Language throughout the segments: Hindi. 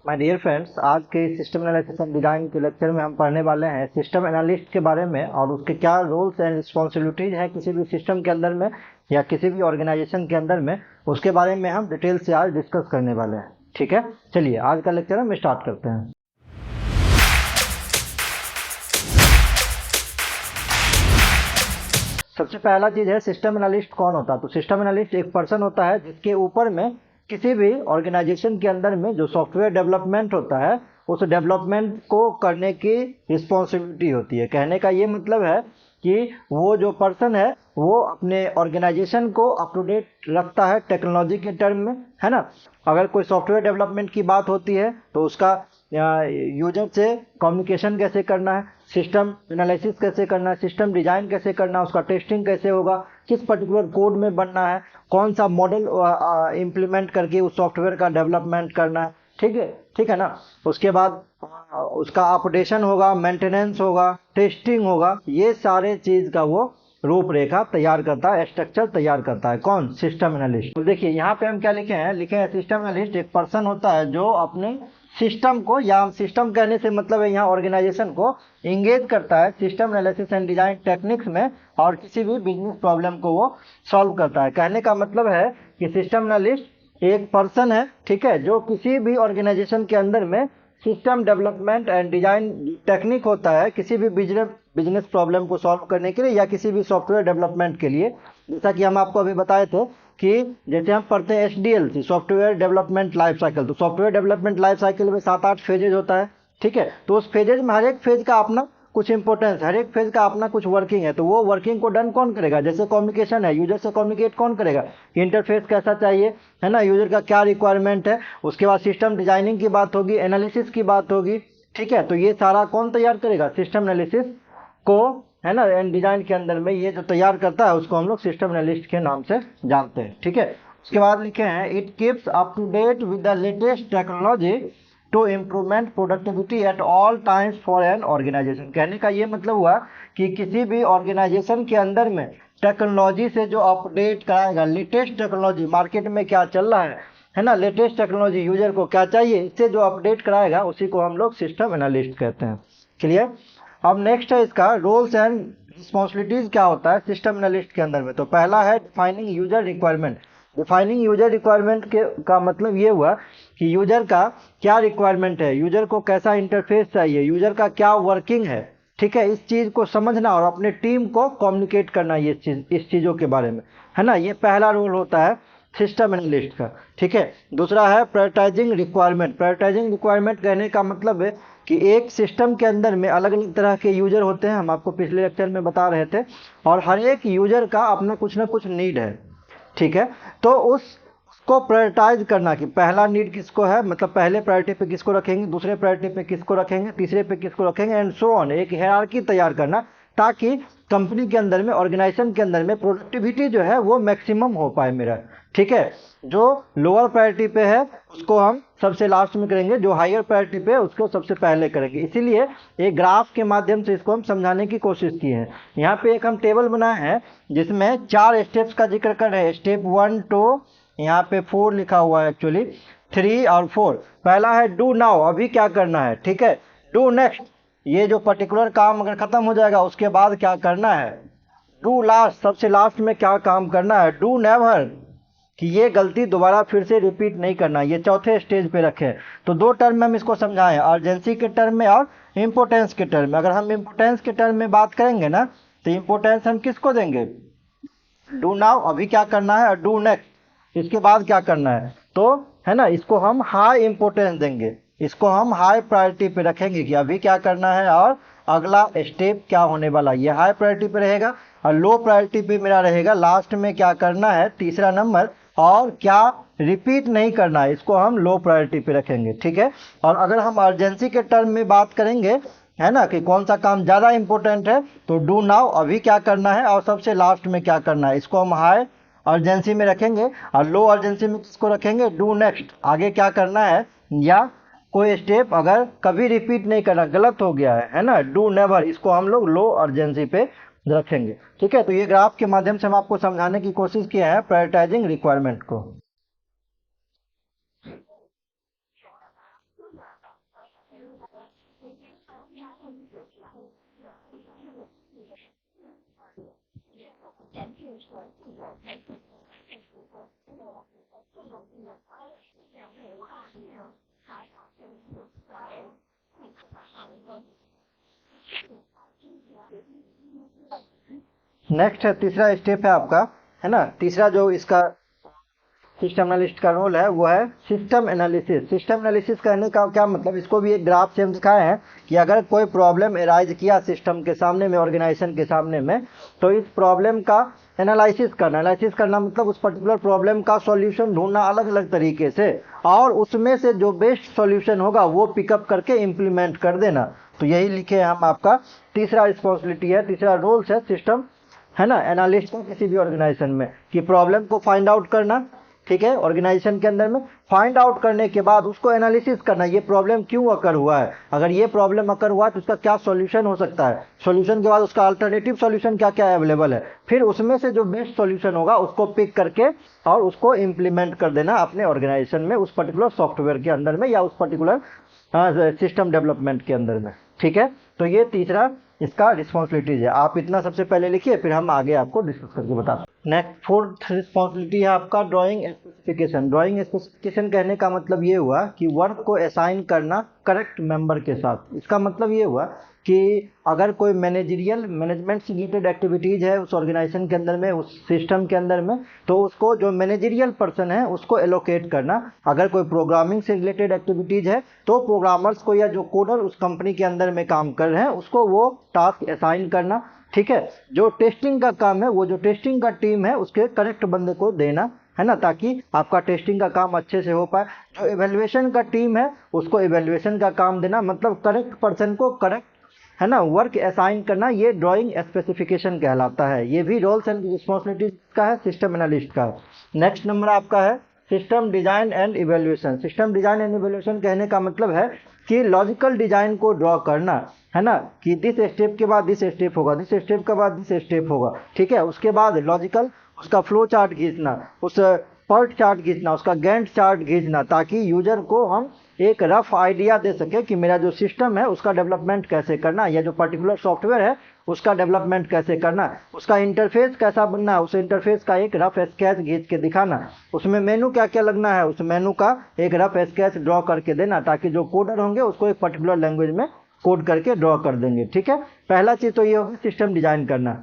माय डियर फ्रेंड्स, आज के सिस्टम एनालिसिस एंड डिजाइन के लेक्चर में हम पढ़ने वाले हैं सिस्टम एनालिस्ट के बारे में और उसके क्या रोल्स एंड रिस्पॉन्सिबिलिटीज है किसी भी सिस्टम के अंदर में या किसी भी ऑर्गेनाइजेशन के अंदर में। उसके बारे में हम डिटेल से आज डिस्कस करने वाले हैं। ठीक है, चलिए आज का लेक्चर हम स्टार्ट करते हैं। सबसे पहला चीज है सिस्टम एनालिस्ट कौन होता है। तो सिस्टम एनालिस्ट एक पर्सन होता है जिसके ऊपर में किसी भी ऑर्गेनाइजेशन के अंदर में जो सॉफ्टवेयर डेवलपमेंट होता है उस डेवलपमेंट को करने की रिस्पॉन्सिबिलिटी होती है। कहने का ये मतलब है कि वो जो पर्सन है वो अपने ऑर्गेनाइजेशन को अप टू डेट रखता है टेक्नोलॉजी के टर्म में, है ना। अगर कोई सॉफ्टवेयर डेवलपमेंट की बात होती है तो उसका यूजर से कम्युनिकेशन कैसे करना है, सिस्टम एनालिसिस कैसे करना है, सिस्टम डिजाइन कैसे करना है, उसका टेस्टिंग कैसे होगा, किस पर्टिकुलर कोड में बनना है, कौन सा मॉडल इम्प्लीमेंट करके उस सॉफ्टवेयर का डेवलपमेंट करना है। ठीक है ना। उसके बाद उसका अपडेशन होगा, मेंटेनेंस होगा, टेस्टिंग होगा, ये सारे चीज का वो रूपरेखा तैयार करता है, स्ट्रक्चर तैयार करता है। कौन? System analyst. तो देखिए यहाँ पे हम क्या लिखे हैं सिस्टम एनालिस्ट एक पर्सन होता है जो अपने सिस्टम को, या सिस्टम कहने से मतलब है यहाँ ऑर्गेनाइजेशन को इंगेज करता है system analysis and design techniques में और किसी भी बिजनेस प्रॉब्लम को वो सॉल्व करता है। कहने का मतलब है कि सिस्टम एनालिस्ट एक पर्सन है, ठीक है, जो किसी भी ऑर्गेनाइजेशन के अंदर में system development and design technique होता है किसी भी बिजनेस प्रॉब्लम को सॉल्व करने के लिए या किसी भी सॉफ्टवेयर डेवलपमेंट के लिए। जैसा कि हम आपको अभी बताए थे कि जैसे हम पढ़ते हैं SDLC, software development life cycle. तो सॉफ्टवेयर डेवलपमेंट लाइफ साइकिल में 7-8 फेजेज होता है, ठीक है। तो उस फेजेज में हर एक फेज का अपना कुछ इंपॉर्टेंस, हर एक फेज का अपना कुछ वर्किंग है। तो वो वर्किंग को डन कौन करेगा? जैसे कम्युनिकेशन है, यूजर से कम्युनिकेट कौन करेगा, इंटरफेस कैसा चाहिए, है ना, यूजर का क्या रिक्वायरमेंट है। उसके बाद सिस्टम डिजाइनिंग की बात होगी, एनालिसिस की बात होगी, ठीक है। तो ये सारा कौन तैयार करेगा? सिस्टम एनालिसिस को, है ना, एंड डिजाइन के अंदर में ये जो तैयार करता है उसको हम लोग सिस्टम एनालिस्ट के नाम से जानते हैं, ठीक है। उसके बाद लिखे हैं it keeps up to date with the latest technology to improvement productivity at all times for an organisation. कहने का ये मतलब हुआ कि किसी भी ऑर्गेनाइजेशन के अंदर में टेक्नोलॉजी से जो अपडेट कराएगा, लेटेस्ट टेक्नोलॉजी मार्केट में क्या चल रहा है ना, लेटेस्ट टेक्नोलॉजी यूजर को क्या चाहिए, इससे जो अपडेट कराएगा उसी को हम लोग सिस्टम एनालिस्ट कहते हैं। क्लियर? अब नेक्स्ट है इसका रोल्स एंड रिस्पॉन्सिबिलिटीज क्या होता है सिस्टम एनालिस्ट के अंदर में। तो पहला है defining user requirement. Defining user requirement के का मतलब ये हुआ कि यूजर का क्या रिक्वायरमेंट है, यूजर को कैसा इंटरफेस चाहिए, यूजर का क्या वर्किंग है, ठीक है। इस चीज को समझना और अपने टीम को कम्युनिकेट करना ये चीज, इस चीजों के बारे में, है ना। ये पहला रोल होता है सिस्टम एनालिस्ट का, ठीक है। दूसरा है प्रायोरिटाइजिंग रिक्वायरमेंट। प्रायोरिटाइजिंग रिक्वायरमेंट कहने का मतलब है कि एक सिस्टम के अंदर में अलग अलग तरह के यूजर होते हैं, हम आपको पिछले लेक्चर में बता रहे थे, और हर एक यूजर का अपना कुछ ना कुछ नीड है, ठीक है। तो उसको प्रायोरिटाइज करना कि पहला नीड किसको है, मतलब पहले प्रायोरिटी पे किसको रखेंगे, दूसरे प्रायोरिटी पे किसको रखेंगे, तीसरे पे किसको रखेंगे, एंड सो ऑन। एक हायरार्की तैयार करना ताकि कंपनी के अंदर में, ऑर्गेनाइजेशन के अंदर में प्रोडक्टिविटी जो है वो मैक्सिमम हो पाए मेरा, ठीक है। जो लोअर प्रायोरिटी पे है उसको हम सबसे लास्ट में करेंगे, जो हायर प्रायोरिटी पे है उसको सबसे पहले करेंगे। इसीलिए एक ग्राफ के माध्यम से इसको हम समझाने की कोशिश की है। यहाँ पे एक हम टेबल बनाए हैं जिसमें 4 स्टेप्स का जिक्र कर रहे हैं। स्टेप 1 2, यहाँ पे 4 लिखा हुआ है, एक्चुअली 3 और 4। पहला है डू नाउ, अभी क्या करना है, ठीक है। डू नेक्स्ट, ये जो पर्टिकुलर काम अगर खत्म हो जाएगा उसके बाद क्या करना है। डू लास्ट, सबसे लास्ट में क्या काम करना है। डू नेवर, कि ये गलती दोबारा फिर से रिपीट नहीं करना। ये चौथे स्टेज पे रखे। तो 2 टर्म में हम इसको समझाएं, अर्जेंसी के टर्म में और इंपोर्टेंस के टर्म में। अगर हम इंपोर्टेंस के टर्म में बात करेंगे ना तो इंपोर्टेंस हम किसको देंगे, डू नाउ, अभी क्या करना है, और डू नेक्स्ट, इसके बाद क्या करना है। तो है ना, इसको हम हाई इंपोर्टेंस देंगे, इसको हम हाई प्रायोरिटी पे रखेंगे कि अभी क्या करना है और अगला स्टेप क्या होने वाला। ये हाई प्रायोरिटी पे रहेगा और लो प्रायोरिटी पे मेरा रहेगा लास्ट में क्या करना है, तीसरा नंबर, और क्या रिपीट नहीं करना है, इसको हम लो प्रायोरिटी पे रखेंगे, ठीक है। और अगर हम अर्जेंसी के टर्म में बात करेंगे, है ना, कि कौन सा काम ज़्यादा इंपॉर्टेंट है, तो डू नाउ, अभी क्या करना है, और सबसे लास्ट में क्या करना है, इसको हम हाई अर्जेंसी में रखेंगे। और लो अर्जेंसी में किसको रखेंगे, डू नेक्स्ट, आगे क्या करना है, या कोई स्टेप अगर कभी रिपीट नहीं करना, गलत हो गया है ना, डू नेवर, इसको हम लोग लो अर्जेंसी पे रखेंगे, ठीक है। तो ये ग्राफ के माध्यम से हम आपको समझाने की कोशिश किया है प्रायोरिटाइजिंग रिक्वायरमेंट को। नेक्स्ट है तीसरा स्टेप है आपका, है ना, तीसरा जो इसका सिस्टम एनालिस्ट का रोल है वो है सिस्टम एनालिसिस। सिस्टम एनालिसिस कहने का क्या मतलब, इसको भी एक ग्राफ से हम दिखाए हैं कि अगर कोई प्रॉब्लम एराइज किया सिस्टम के सामने में, ऑर्गेनाइजेशन के सामने में, तो इस प्रॉब्लम का एनालिसिस करना मतलब उस पर्टिकुलर प्रॉब्लम का सॉल्यूशन ढूंढना अलग अलग तरीके से, और उसमें से जो बेस्ट सॉल्यूशन होगा वो पिकअप करके इम्प्लीमेंट कर देना। तो यही लिखे हम, आपका तीसरा रिस्पॉन्सिबिलिटी है, तीसरा रोल्स है सिस्टम, है ना, एनालिस्ट का किसी भी ऑर्गेनाइजेशन में, कि प्रॉब्लम को फाइंड आउट करना, ठीक है, ऑर्गेनाइजेशन के अंदर में फाइंड आउट करने के बाद उसको एनालिसिस करना, ये प्रॉब्लम क्यों अकर हुआ है, अगर ये प्रॉब्लम अकर हुआ है तो उसका क्या सॉल्यूशन हो सकता है, सॉल्यूशन के बाद उसका अल्टरनेटिव सॉल्यूशन क्या क्या अवेलेबल है, फिर उसमें से जो बेस्ट सॉल्यूशन होगा उसको पिक करके और उसको इम्प्लीमेंट कर देना अपने ऑर्गेनाइजेशन में, उस पर्टिकुलर सॉफ्टवेयर के अंदर में या उस पर्टिकुलर सिस्टम डेवलपमेंट के अंदर में। ठीक है, तो ये तीसरा इसका रिस्पॉन्सिबिलिटीज है। आप इतना सबसे पहले लिखिए, फिर हम आगे आपको डिस्कस करके बताते हैं। नेक्स्ट फोर्थ रिस्पॉन्सिबिलिटी है आपका ड्राइंग स्पेसिफिकेशन। ड्राइंग स्पेसिफिकेशन कहने का मतलब ये हुआ कि वर्क को असाइन करना करेक्ट मेंबर के साथ। इसका मतलब ये हुआ कि अगर कोई मैनेजमेंट से रिलेटेड एक्टिविटीज़ है उस ऑर्गेनाइजेशन के अंदर में, उस सिस्टम के अंदर में, तो उसको जो मैनेजरियल पर्सन है उसको एलोकेट करना। अगर कोई प्रोग्रामिंग से रिलेटेड एक्टिविटीज़ है तो प्रोग्रामर्स को या जो कोडर उस कंपनी के अंदर में काम कर रहे हैं उसको वो टास्क असाइन करना। ठीक है, जो टेस्टिंग का काम है वो जो टेस्टिंग का टीम है उसके करेक्ट बंदे को देना, है ना, ताकि आपका टेस्टिंग का काम अच्छे से हो पाए। जो इवेल्युएशन का टीम है उसको इवेल्युएशन का काम देना, मतलब करेक्ट पर्सन को करेक्ट, है ना, वर्क असाइन करना, ये ड्राइंग स्पेसिफिकेशन कहलाता है। ये भी रोल्स एंड रिस्पॉन्सिबिलिटीज का है, सिस्टम एनालिस्ट का है। नेक्स्ट नंबर आपका है system design and evaluation. System design and evaluation कहने का मतलब है कि लॉजिकल डिजाइन को ड्रॉ करना, है ना, कि दिस स्टेप के बाद दिस स्टेप होगा, दिस स्टेप के बाद दिस स्टेप होगा। ठीक है, उसके बाद लॉजिकल उसका फ्लो चार्ट खींचना, उस पर्ट चार्ट खींचना, उसका गैंट चार्ट खींचना, ताकि यूजर को हम एक रफ आइडिया दे सके कि मेरा जो सिस्टम है उसका डेवलपमेंट कैसे करना, या जो पर्टिकुलर सॉफ्टवेयर है उसका डेवलपमेंट कैसे करना, उसका इंटरफेस कैसा बनना है, उस इंटरफेस का एक रफ स्केच खींच के दिखाना, उसमें मेनू क्या क्या लगना है, उस मेनू का एक रफ स्केच ड्रॉ करके देना, ताकि जो कोडर होंगे उसको एक पर्टिकुलर लैंग्वेज में कोड करके ड्रॉ कर देंगे। ठीक है, पहला चीज़ तो ये होगी सिस्टम डिजाइन करना।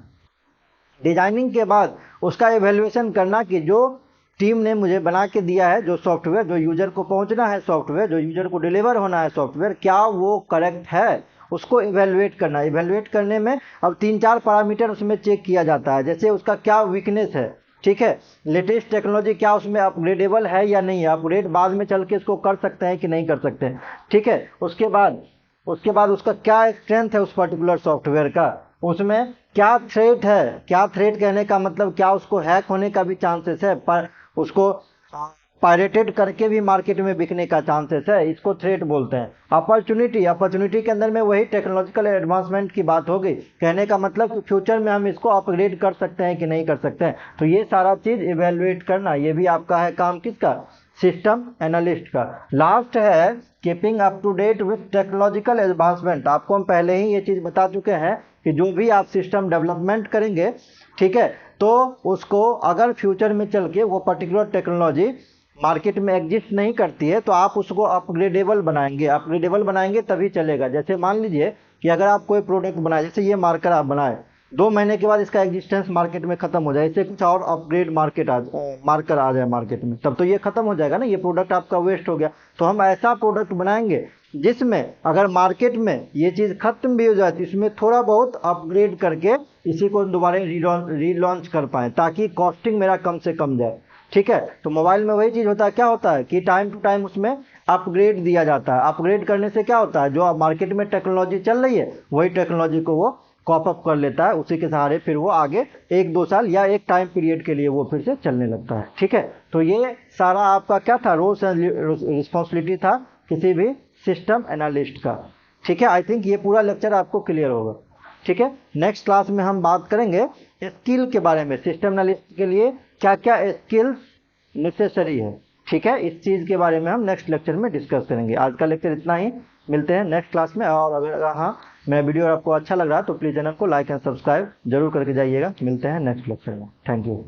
डिजाइनिंग के बाद उसका एवेल्युएशन करना कि जो टीम ने मुझे बना के दिया है जो सॉफ्टवेयर, जो यूजर को पहुंचना है सॉफ्टवेयर, जो यूजर को डिलीवर होना है सॉफ्टवेयर, क्या वो करेक्ट है, उसको इवेल्युएट करना। इवेल्युएट करने में अब 3-4 पैरामीटर उसमें चेक किया जाता है, जैसे उसका क्या वीकनेस है, ठीक है, लेटेस्ट टेक्नोलॉजी क्या उसमें अपग्रेडेबल है या नहीं है, अपग्रेड बाद में चल के इसको कर सकते हैं कि नहीं कर सकते हैं। ठीक है, उसके बाद उसका क्या स्ट्रेंथ है उस पर्टिकुलर सॉफ्टवेयर का, उसमें क्या थ्रेट है, क्या थ्रेट कहने का मतलब क्या उसको हैक होने का भी चांसेस है, पर उसको पायरेटेड करके भी मार्केट में बिकने का चांसेस है, इसको थ्रेट बोलते हैं। अपॉर्चुनिटी के अंदर में वही टेक्नोलॉजिकल एडवांसमेंट की बात होगी, कहने का मतलब कि फ्यूचर में हम इसको अपग्रेड कर सकते हैं कि नहीं कर सकते हैं। तो ये सारा चीज़ इवेल्युएट करना, ये भी आपका है काम किसका, सिस्टम एनालिस्ट का। लास्ट है keeping up to date with technological advancement. आपको हम पहले ही ये चीज़ बता चुके हैं कि जो भी आप सिस्टम डेवलपमेंट करेंगे, ठीक है, तो उसको अगर फ्यूचर में चल के वो पर्टिकुलर टेक्नोलॉजी मार्केट में एग्जिस्ट नहीं करती है तो आप उसको अपग्रेडेबल बनाएंगे तभी चलेगा। जैसे मान लीजिए कि अगर आप कोई प्रोडक्ट बनाए, जैसे ये मार्कर आप बनाए, 2 महीने के बाद इसका एग्जिस्टेंस मार्केट में खत्म हो जाए, इससे कुछ और अपग्रेड मार्कर आ जाए मार्केट में, तब तो ये खत्म हो जाएगा ना, ये प्रोडक्ट आपका वेस्ट हो गया। तो हम ऐसा प्रोडक्ट बनाएंगे जिसमें अगर मार्केट में ये चीज़ खत्म भी हो जाए तो इसमें थोड़ा बहुत अपग्रेड करके इसी को दोबारा रीलॉन्च कर पाएँ, ताकि कॉस्टिंग मेरा कम से कम जाए। ठीक है, तो मोबाइल में वही चीज़ होता है, क्या होता है कि टाइम टू टाइम उसमें अपग्रेड दिया जाता है। अपग्रेड करने से क्या होता है, जो मार्केट में टेक्नोलॉजी चल रही है वही टेक्नोलॉजी को वो कॉप अप कर लेता है, उसी के सहारे फिर वो आगे 1-2 साल या एक टाइम पीरियड के लिए वो फिर से चलने लगता है। ठीक है, तो ये सारा आपका क्या था, रोल्स एंड रिस्पॉन्सिबिलिटी था किसी भी सिस्टम एनालिस्ट का। ठीक है, आई थिंक ये पूरा लेक्चर आपको क्लियर होगा। ठीक है, नेक्स्ट क्लास में हम बात करेंगे स्किल के बारे में, सिस्टम एनालिस्ट के लिए क्या क्या स्किल्स नेसेसरी है। ठीक है, इस चीज़ के बारे में हम नेक्स्ट लेक्चर में डिस्कस करेंगे। आज का लेक्चर इतना ही, मिलते हैं नेक्स्ट क्लास में। और अगर हाँ मेरा वीडियो आपको अच्छा लग रहा है तो प्लीज़ चैनल को लाइक एंड सब्सक्राइब जरूर करके जाइएगा। मिलते हैं नेक्स्ट लेक्चर में, थैंक यू।